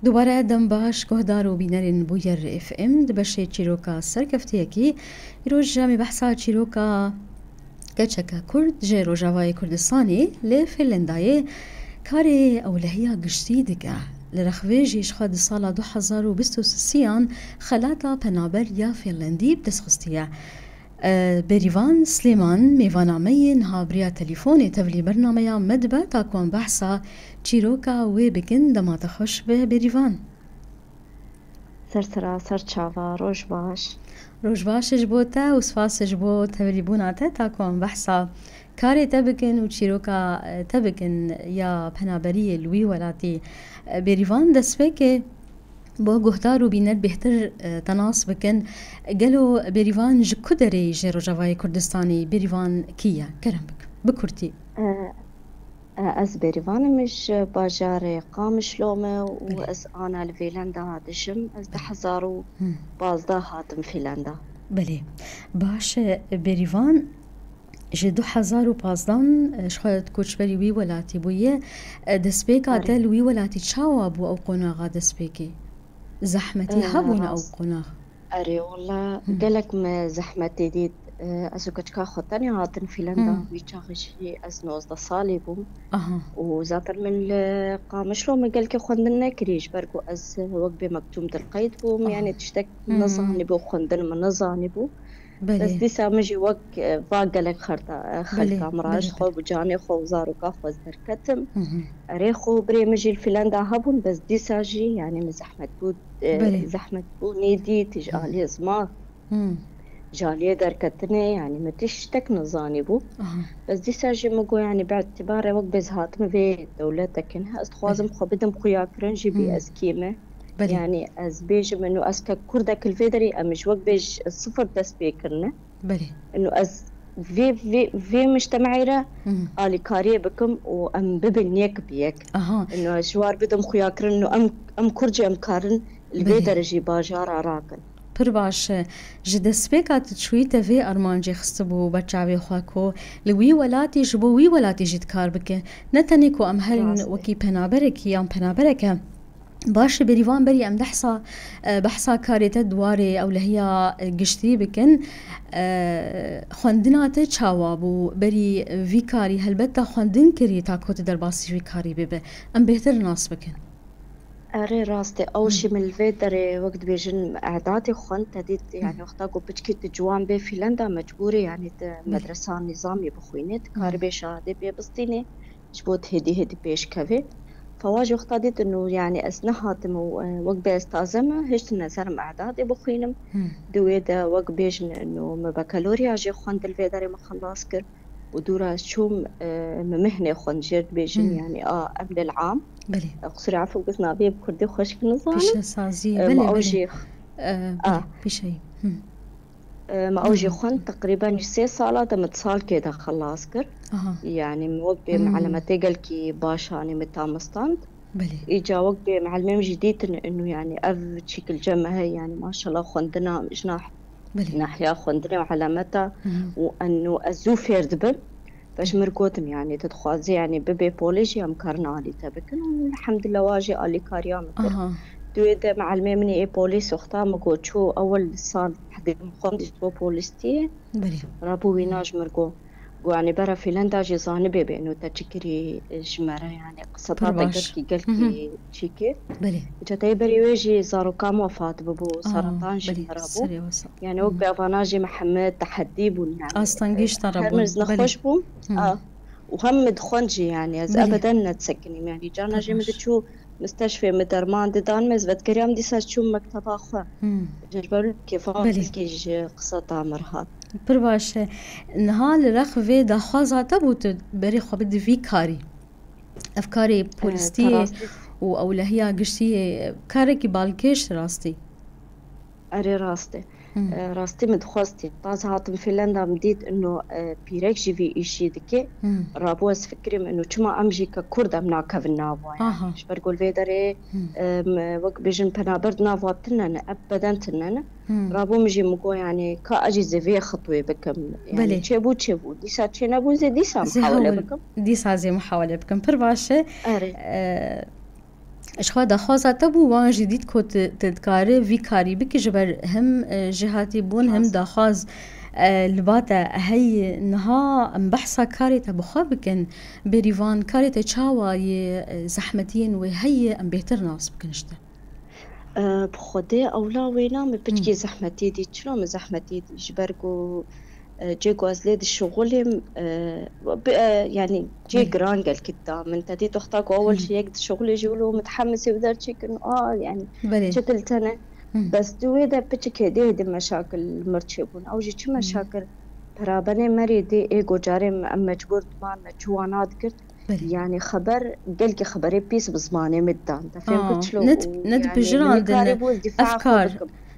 دوباره دم باش گهدار و بینرین بویر اف ام دبشه چیروکا سرکفتیکی روز می بحثا چیروکا گچکا کرد جه روجاوای کردستانی لی فنلندای کاری اولهیا گشتی دیگه لرخویجیش خد سال 2023 خلاتا پنابر یا فنلندی بدسخستیه بریوان سلیمان میوانامه نهابریا تليفوني تولي برنامج مدبة تاكون بحثا چیروکا و بکن دمات خوش به بریوان سرسرا سرچاوا روش باش روش باش جبوتا و سفاس جبوت تولي بوناته تاكون بحثا كاري تبكن و چیروکا تبكن يا پنابري لوي ولاتي بریوان دسبه با گهدار و بینر بهتر تناس بکن گلو بریوان جکو داری جرو جوای کردستانی بریوان کیه کرم بکرتی از بریوان مش باجار قامش لومه و از آنا لفيلندا دشم از 2012 هاتم فيلندا بله باش بریوان جه 2015 شخوت کوچبری وی ولاتی بویه دسپیکا دل وی ولاتی چاوا بو او قناغا دسپیکی زحمتي هبونا أو قناغ أري والله قالك ما زحمتي ديد أزوجك خطني هاتن فيلندا ويشاغشي أزنوز دا صالبهم وزاتر من قامش لو ما قالك خندنا كريش برقو أز وقبي مكتوم القيد بوم يعني تشتك نظاني بو خندن من نظاني بو بس دي سامجي وق باقلك خلطة مراج خو بجاني خو زاروكا خو زركتم ريخو بري مجي الفنلندا هبون بس دي ساجي يعني مزحمة بود زحمة بود نيدي تجالي زما جالية دركتني يعني ما تشتك نظاني بو بس دي ساجي مقو يعني باعتباري وق بزهات في دولتك انها استخوازم خو بدم خياكرن جيبي از كيمة يعني از بيجم انه اسكا كردك الفيدري امش وق بيج الصفر تسبيكرنا انه از في مجتمعيرة آلي كاريه بكم وأم ببنيك بيك إنه شوار بدم خياكرن إنه أم كرجي أم كارن البيدر جي باجار عراقن پر باش جد سبيكات تشويته في أرمانجي خستبو بچاوي خواكو لوي ولاتي جبو وي ولاتي جد كار بك نتنكو أم هلن وكي پنابرك يام پنابرك باش بریوان بری ام بحثا کاریت دواره او لهیا گشتی بکن خواندنات چاوابو بری وی کاری هلبتا خواندن کری تا کت در باسی وی کاری ببه ام بهتر ناس بکن أري راستي أول شي من الفيدر وقت بيجن أعدادي خونت ديت يعني وقتها قو بتشكيت جوان بي فنلندا مجبوري يعني مدرسة نظامي بخوينت كاري بي شهادة بي بسطيني جبوت هدي بيش كافي فواجه اختاديت انه يعني اسنهاتم وقت باستازمه هشت نزرم اعدادي بخوينم دويدا وقت بيجن انه بكالوريا جي خوند الفيداري ما خلاص كر ودورا شوم مهنة خوند جيرد بيجن يعني قبل العام بلي اقصري عفو قسنا بيه بكردي خوشك نظام فيش سازي بلي في شيء ما أوجي خوند تقريبا 6 سالة دمت سال كده خلاص كر يعني موقبي معلمتي قال كي باشاني متامستاند بلي إجا وقبي معلمين جديد إنه يعني شكل جمعها يعني ما شاء الله خوندنا جناح ناحية خوندنا وعلامتها وأنه أزوفير دبل فاش مرقوتم يعني تدخوازي يعني ببي بوليجي أمكارنا علي تبكن والحمد لله واجي علي كاريا مكر دويدا معلمي مني اي بوليس وقتها مقو شو اول صار حد مخندش بو بوليستي رابو ويناج مرقو يعني برا فنلندا جي زانبي بانه تشكري جمره يعني قصتها تقلكي قالكي تشيكي جاتي بري ويجي زارو كام وفاة ببو سرطان جمرابو يعني وقبي افاناجي محمد تحدي بو يعني اصلا تربو هرمز نخوش بو وهم دخونجي يعني از ابدا نتسكني يعني جانا جي مدتشو مستشفى مدرمان دان مز بتكريم دي ساشو مكتب اخوة جربوا كيف كيج قصة عمرها برباش نهال رخ في دا خوازا تبوت بري خو بدي في كاري افكاري بوليستي و اولهيا قشتي كاركي بالكيش راستي اري راستي راستي مدخوستي طاز هاتم فنلندا مديت انه بيريك جي في ايشي دكي رابوس فكري انه كما امجي ككرد امنا كفنافو يعني ايش بقول فيدري وقت بيجن بنابرد نافو تنن ابدا تنن رابو مجي مقو يعني كاجي زي في خطوه بكم يعني تشبو دي سا تشنبو زي دي سا محاوله بكم دي سا زي محاوله بكم برباشه اشخوا دخوازا تبو وان جديد كو تدكاري في كاري بك جبر هم جهاتي بون هم دخواز لباتا هي نها بحثا كاري تبخوا بكن بريفان كاري تشاوا زحمتين وهي ام بيتر ناس بكنشتا بخودي اولا وينا مبتجي زحمتي دي شلون زحمتي دي جبركو جيكو أزليد الشغل يعني جي جرانجل قدام انت دي تختاكو اول شيء يقد الشغل يجولو متحمس يقدر انه يعني شكل تنا بس دويدا بتشك هدي مشاكل مرتشبون او جي مشاكل برابني مريدي ايجو جاري مجبور ما مجوانات قلت يعني خبر قلقي خبري بيس بزماني مدان فين قلت شلو ند بجران افكار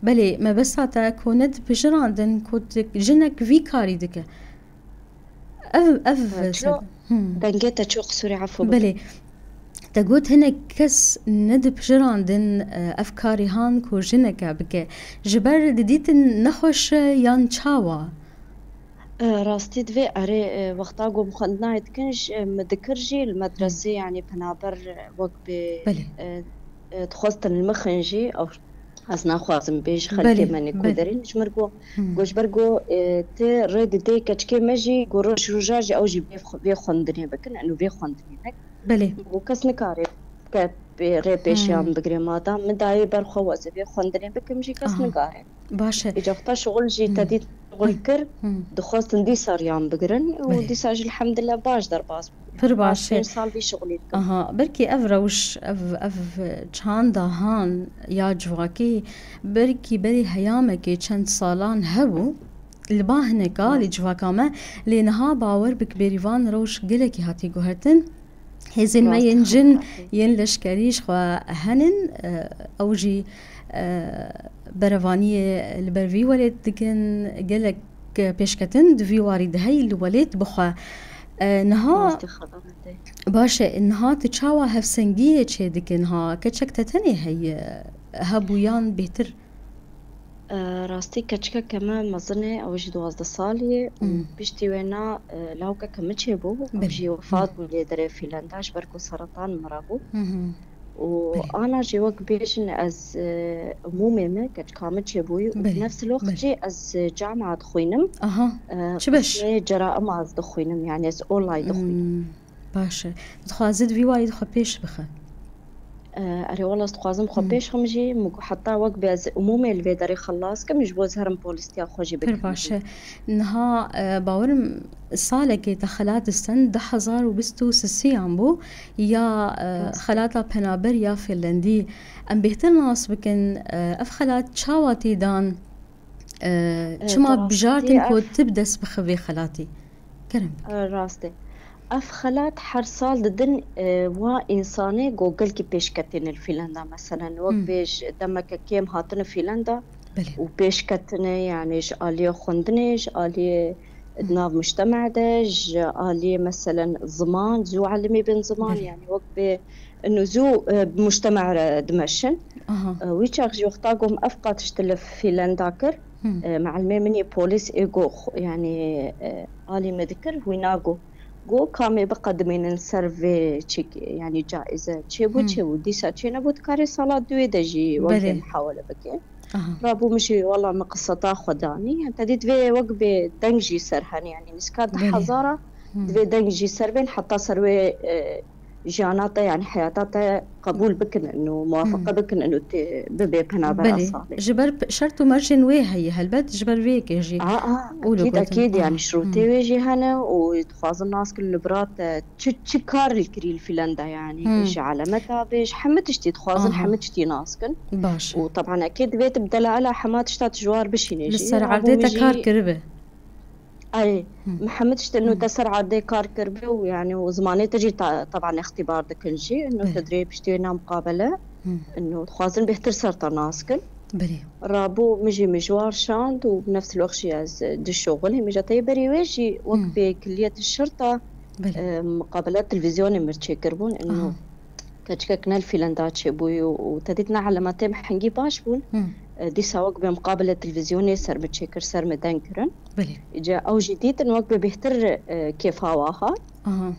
بلي ما بس هاتا كونت بجراندن كنت جنك في كاري دكا شلو دنجيتا تشوق سوري عفو بلي تقول هنا كس ند بجراندن افكاري هان كو جنك بك جبر ديت نخوش يان تشاوا راستي دوي اري وقتا قوم خلنا يتكنش مذكرجي المدرسة يعني بنابر وقت تخوصت المخنجي او أصنع خوازم بيش خلتي مني كودرين جمرقو قوش برقو تي ريد دي كتشكي مجي قروش رجاجي أو جي بيخوندني بكن أنو بيخوندني بك بلي وكس نكاري ري بيشيام بقري مادا مداي برخوازي بيخوندني بك مجي كس نكاري باشا إجافتا شغل جي تديد شغل كر دخوست ندي صار يام بقرن ودي ساج الحمد لله باش در باز فرباشة صار بي شغلي بركي أفروش أف چاندا هان يا جواكي بركي بري هيامكي چند سالان هبو الباهنكا لجواكا ما لينها باور بك بريفان روش قلكي هاتي قهرتن هزين ما ينجن ينلشكريش خوا هنن أوجي برفانية البرفي ولد دكن قلك بيشكتن دفي وارد هاي الولد بخوا نها باشا انها تشاوا هفسنجية چه دكنها كتشكتتني هي هبويان بيتر راستي كتشكا كمان مظنة أو جي 12 صالي بيشتي وينا لاوكا كمتشيبو أو جي وفاة بولي دري فيلنداش بركو سرطان مرابو وأنا جي وقت بيشن أز أمومي ما كتشكا متشيبوي وفي نفس الوقت جي أز جامعة دخوينم شبش جرائم أز دخوينم يعني أز أولاي دخوينم باشا دخوا زد في والي دخوا بيش بخا أري والله استقازم خبيش خمجي مكو حتى وقت بيز أمومي اللي بيداري خلاص كم يجوز هرم بوليستيا خوجي بك باشا إنها باورم صالة دخلات السن 2026 بو يا خلاتا بنابر يا فنلندي أم بيهتر ناس بكن أف خلات شاواتي دان شما بجارتن كود تبدس بخوي خلاتي كرم راستي اف خلات هر سال ددن وا انساني جوجل كي بيشكتن الفنلندا مثلا وقت بيش دمك كيم هاتن فنلندا وبيشكتن يعني آلية خندنش آلية ناف مجتمع دج آلية مثلا زمان زو علمي بين زمان يعني وقت انه زو بمجتمع دمشن ويشاغ وقتاقهم افقا تشتلف فنلنداكر معلمي مني بوليس ايجو يعني آلي مذكر ويناغو جو كامي بقدمين سيرفي تشيك يعني جائزة تشيبو ديسا تشينا بوتكاري صلاة دوي دجي وقت محاولة بكي رابو مشي والله مقصة خداني يعني تديد في وقت دنجي سرهن يعني نسكات حزارة في دنجي سربين حتى سروي جاناته يعني حياتاته قبول بكن انه موافقه بكن انه ببي بنابر اصالي جبر شرطو مرجن وي هي هالبد جبر ويك يجي اكيد يعني شروطي ويجي هنا وتخاز الناس كل برات تشكار الكريل فنلندا يعني ايش علامتها بيش حمتشتي تخاز حمتشتي ناسكن باش وطبعا اكيد بيت بدل على حماتشتا جوار بشي نيجي لسه عرديتا كار كربه اي محمدش انه تسر عدي كار كربي ويعني وزماني تجي طبعا اختبار دكن شيء انه تدريب اشتينا مقابله انه خوازن بيهتر سرطة ناسكن بلي رابو مجي مجوار شاند وبنفس الوقت شي دي الشغل مجا طيبري ويجي وقت بكلية الشرطة مقابلات تلفزيوني مرتشي كربون انه كتشككنا الفنلندات شبوي وتديتنا على ما تم حنجي باش بون دي سواق بمقابلة تلفزيوني سر متشكر سر مدنكرن بلي جا او جديد ان وقت بيهتر كيف هواها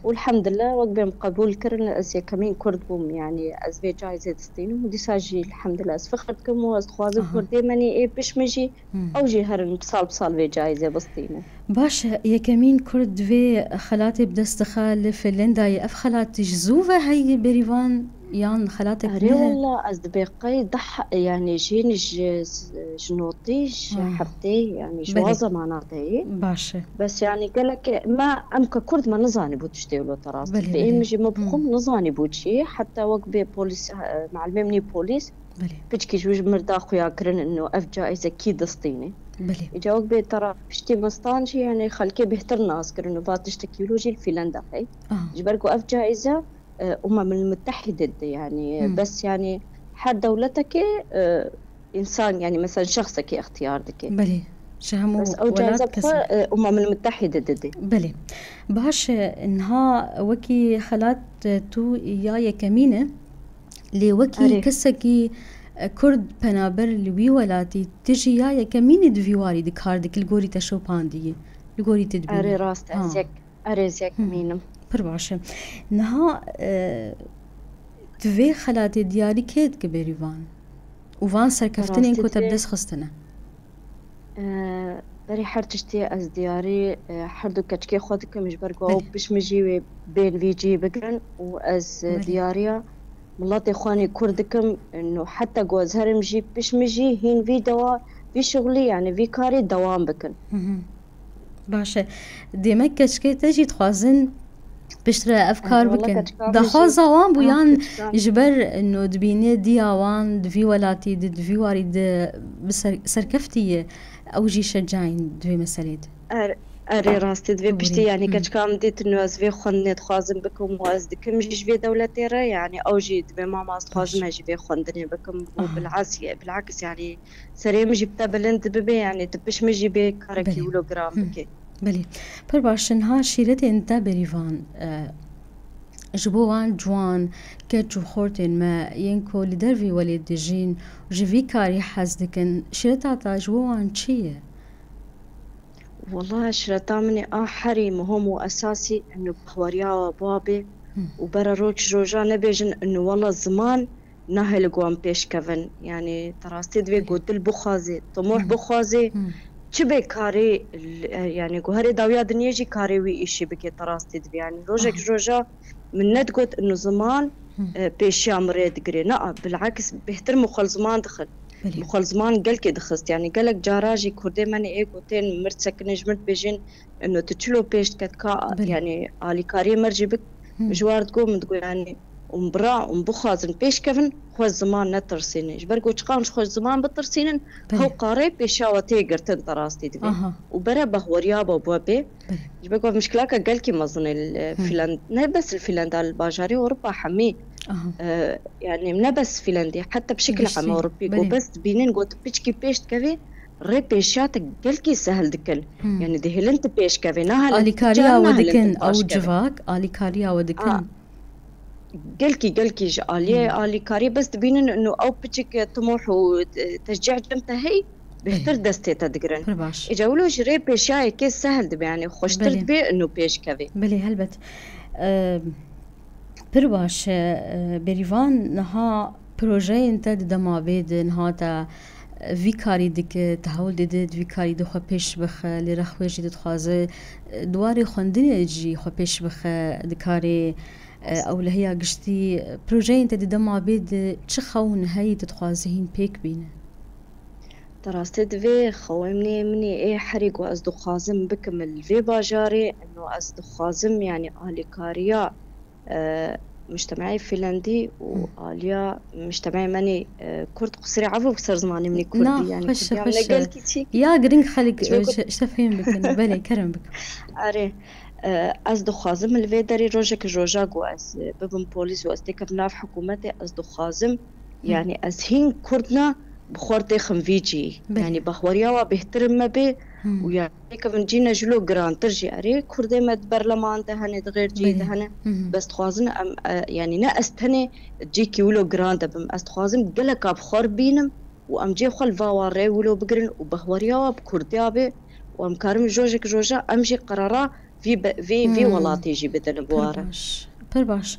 والحمد لله وقبل قبول كرن أزي كمين كرد بوم يعني أزبي جايزة دستين ودي ساجي الحمد لله أسفخرتكم وأستخوازم كردي مني إيه بش مجي أو جي هرن بصال في جايزة بستينة باش يا كمين كرد في خلاتي بدستخال فنلندا أف خلات جزوفة هاي بريفان يان خلاتك أري والله أزدبيقي ضح يعني جين جنوطيش حبتي يعني جوازة معناتها باشا بس يعني قالك ما أمك كرد ما نزاني بوتشتي ولا تراس في مجي مبخم نزاني بوتشي حتى وقبي بوليس معلمني بوليس بتشكي جوج مرداخ ويا كرن إنه أف جائزة كي دستيني إجا وقبي ترى بشتي مستانجي يعني خلكي بهتر ناس كرنو بات تشتكي لوجي الفنلندا هاي جبرقو أف جائزة المتحدة يعني بس يعني حد دولتك إنسان يعني مثلا شخصك اختيارك بلي شهمو بس أو جائزة المتحدة ددي بلي باش إنها وكي خلات تو يا كمينة لي وكي كسكي كرد بنابر لوي ولاتي تجي يا كمينة دفيواري دكاردك الجوري تشو باندي الجوري تدبي أري راست أزيك أري زيك مينم برباشة نها تفي خلاتي دياري كيد كبيريفان وفان سركفتني انكو تبدس خستنا بري حرتشتي از دياري حردو كتشكي خودك مش برقو بش مجي بين فيجي بقرن واز دياريا ملاتي خواني كردكم انه حتى جوز هرمجي بش مجي هين في دوا في شغلي يعني في كاري دوام بكن باشا ديما كتشكي تجي تخوازن بشترى أفكار بكن دخوازا وان بويان جبر إنه دبيني دياوان دفي ولاتي دفي وارد بسركفتي أو جي شجعين دفي مساليد أري راستي دفي بشتي يعني كتشكام ديت إنه أزفي خندني تخوازن بكم وأزدكم جي دولتي را يعني أو جي دفي ماما تخوازن ما جي خندني بكم بالعكس يعني سريم جبتا بلند ببي يعني تبش مجي بي كاركي ولو جرام بكي بلي برباشن ها شيرتي انت بريفان جبوان جوان كتشو خورتين ما ينكو لدرفي وليد دجين جفي كاري حزدكن شيرتا جبوان تشيه والله شرطا مني حري مهم وأساسي إنه بخوريا وبابي وبرا روج روجا نبيجن إنه والله الزمان نهل قوام بيش كفن يعني تراستي دوي قلت البخازي طموح بخازي چبه کاری يعني گوهری داویا دنیا جی کاری وی ایشی بکی تراستید يعني روجا من ندقت انه زمان بيشيا مريد قري لا بالعكس بيهتر مخل زمان دخل مخل زمان قالك دخست يعني قالك جاراجي كردي ماني ايه قوتين مرت سكنج مرت بيجين انه تشلو بيش كتكا يعني آلي كاري مرجي بك مجوار تقوم تقول يعني ومبرا ومبخازن بيش كفن خوش زمان نترسيني جبرقو تشقانش خوش زمان بترسينن هو قارب بيشاوة تيقر تنتراستي دبي وبرا بهوريابا وبوبي جبرقو مشكلاك قالكي مظن الفنلند بس الفنلندا الباجاري وربا حمي يعني من بس فنلندي حتى بشكل عام أوروبي وبس بينين قوت بيشكي بيش كفي ري بيشاتك قالكي سهل دكن يعني دهلنت بيش كفي نهل آلي كاريا ودكن أو جفاك آلي كاريا ودكن قلكي آلي كاري بس تبينن إنه أو بتشك طموح وتشجيع جمتها هي بهتر دستي تدقرن إجاولو جري بيشاي كيس سهل دبي يعني خوش ترتبي إنه بيش كذي بلي هلبت برباش بريفان نها بروجي انت دما بيد نها تا في كاري ديك تحاول ديد في كاري دو خو بيش بخ لرخويجي دتخوازه دواري خوندني جي خو بيش بخ دكاري او لهي قشتي بروجي انت دما بيد تشخون هي تتخوازهين بيك بينا تراستي في خوي مني ايه حريق وازدو خازم بكمل في باجاري انه ازدو خازم يعني آلي كاريا مجتمعي فنلندي وآليا مجتمعي ماني كرد قصري عفو بكسر زماني مني كردي يعني خش يا قرنك خليك شتفهم بك بلي كرم بك اري ازدو خازم الفيدري روجك روجاق واز ببن بوليس واز ديك بناف حكومتي ازدو خازم يعني ازهين كردنا بخورتي خنفيجي يعني بخوريا بيحترم ما بي ويعني كمان جينا جلو جران ترجي أري كردي مد برلمان دهني غير جي دهني بس تخوازن يعني نا استني جيكي ولو جران دبم استخوازن قلك بخور بينم وام جي خل فاوري ولو بقرن وبخوريا بكرديا بي وام كارم جوجا امجي قرارا في وڵاتی جی بدن بواره. پر باش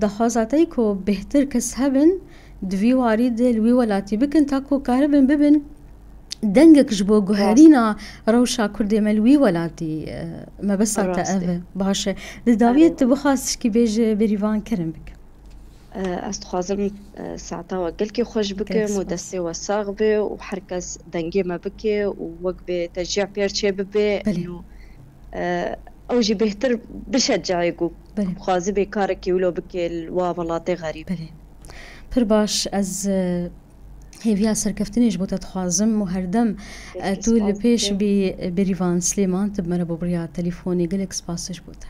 دخوازاتی کو بهتر کس هبن دوی وارد الوی ولاتی بکن تاکو کاربن ببن دنگك جبو جوهرينا روشا كردي ملوي ولاتي ما بس تأذى باشا لداويت بخاص كي بيجي بريفان كرم بك استخازم ساعتا وقلكي خوش بك مدسي وصاغبي وحركز دنجي ما بك ووقبي تشجيع بيرتشي ببي انه اوجي بهتر بشجعيكو بخازي بكاركي ولو بك الوابلاطي غريب بلي پر باش از هيفيا سركفتنيش بوتا تخوازم وهردم طول بيش بريفان سليمان تبمر ببريا تليفوني قلك سباسش بوتا